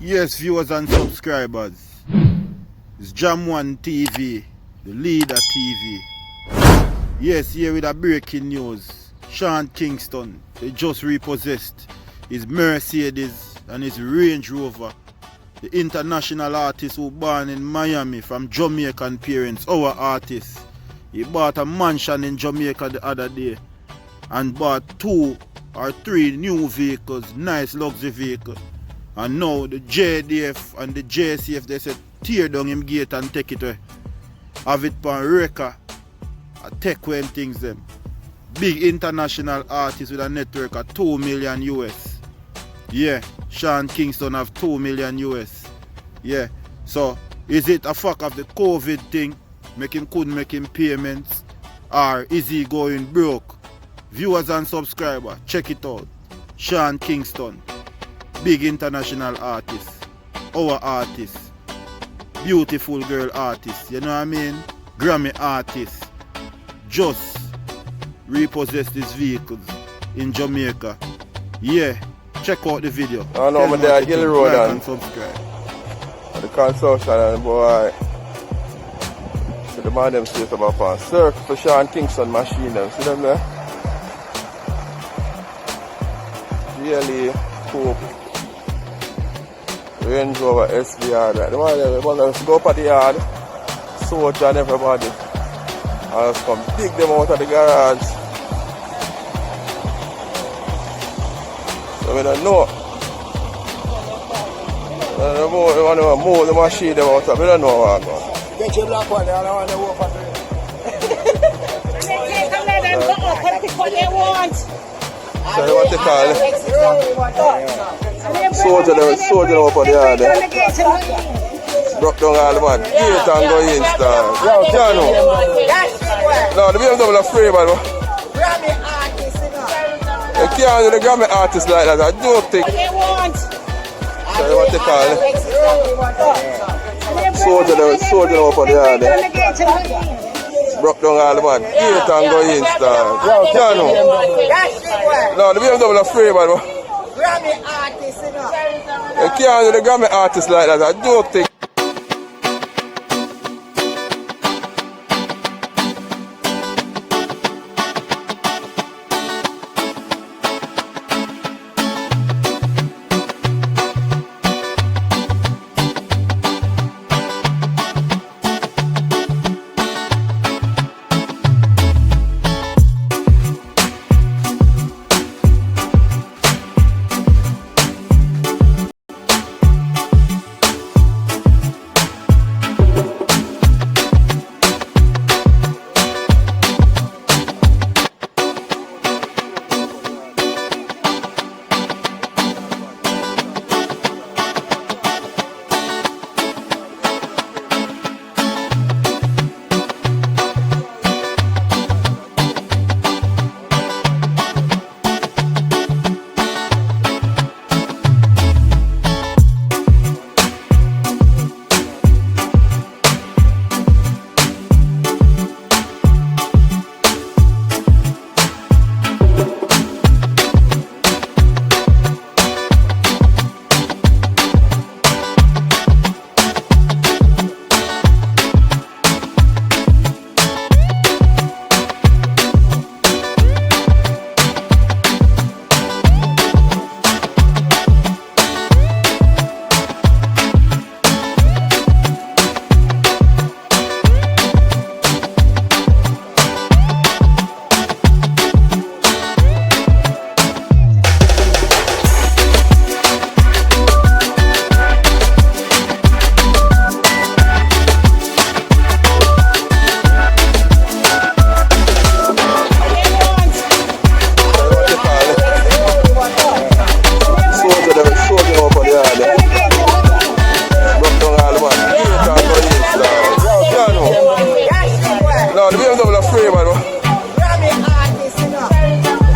Yes, viewers and subscribers, it's Jam One TV, the leader TV. Yes, here with a breaking news. Sean Kingston, they just repossessed his Mercedes and his Range Rover. The international artist who born in Miami from Jamaican parents, our artist. He bought a mansion in Jamaica the other day and bought 2 or 3 new vehicles, nice luxury vehicles. And now the JDF and the JCF, they said tear down him gate and take it away. Have it on record. I take when things them. Big international artist with a network of 2 million US. Yeah, Sean Kingston have 2 million US. Yeah. So is it a fuck of the COVID thing? Make him couldn't make him payments? Or is he going broke? Viewers and subscribers, check it out. Sean Kingston. Big international artist, our artist, beautiful girl artist, you know what I mean? Grammy artist, just repossessed his vehicles in Jamaica. Yeah, check out the video. I know I'm there, Hill Road like and subscribe. The construction and boy, see the man them straight up on search for Sean Kingston machine them, see them there? Really cool. Range Rover SVR, that. The one they want to go up at the yard, soldier and everybody. And just come dig them out of the garage. So we don't know. They want to move the machine them out of, we don't know what going. Get your black one, I don't want to walk on it. Come let them go up, take what they want. So they want to call it. Soldier them up on the yard. Broke down all the man. Gate and go in, star. Yeah, no. No, the BMW are free, man. Grammy artist, you know. You can't do the Grammy artist like that. I don't think. What they want. So they want to call it. Soldier them up on the yard. Broke down all the man. Gate and go in, star. Yeah, no. No, the BMW are free, man. Grammy artist, you know. You can't do the Grammy artist like that. I don't think.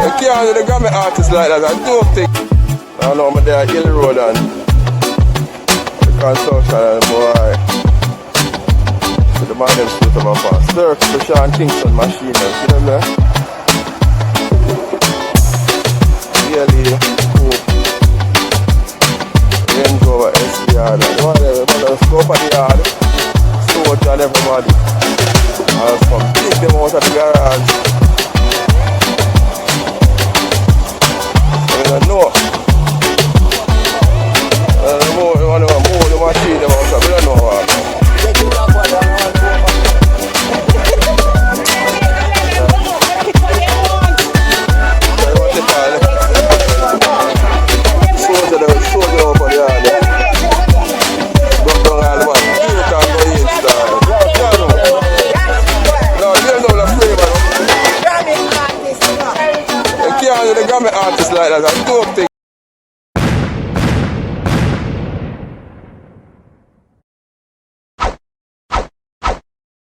You can't do the Grammy artist like that. I don't think. I know I'm there, Hill Road and the construction and boy. See the man them straight up on search for Sean Kingston machine. See them there? Really cool. Range Rover SVR. go up at the yard. Soldier and everybody. I'll just come take them out of the garage. I don't know. You want to move the machine them out, I don't know what. Soldier up on the yard. Broke down all the man. You can't go in, star. No, you don't have to play, man. Grammy artist, you know. You can't do the Grammy artist like that. That's dope thing.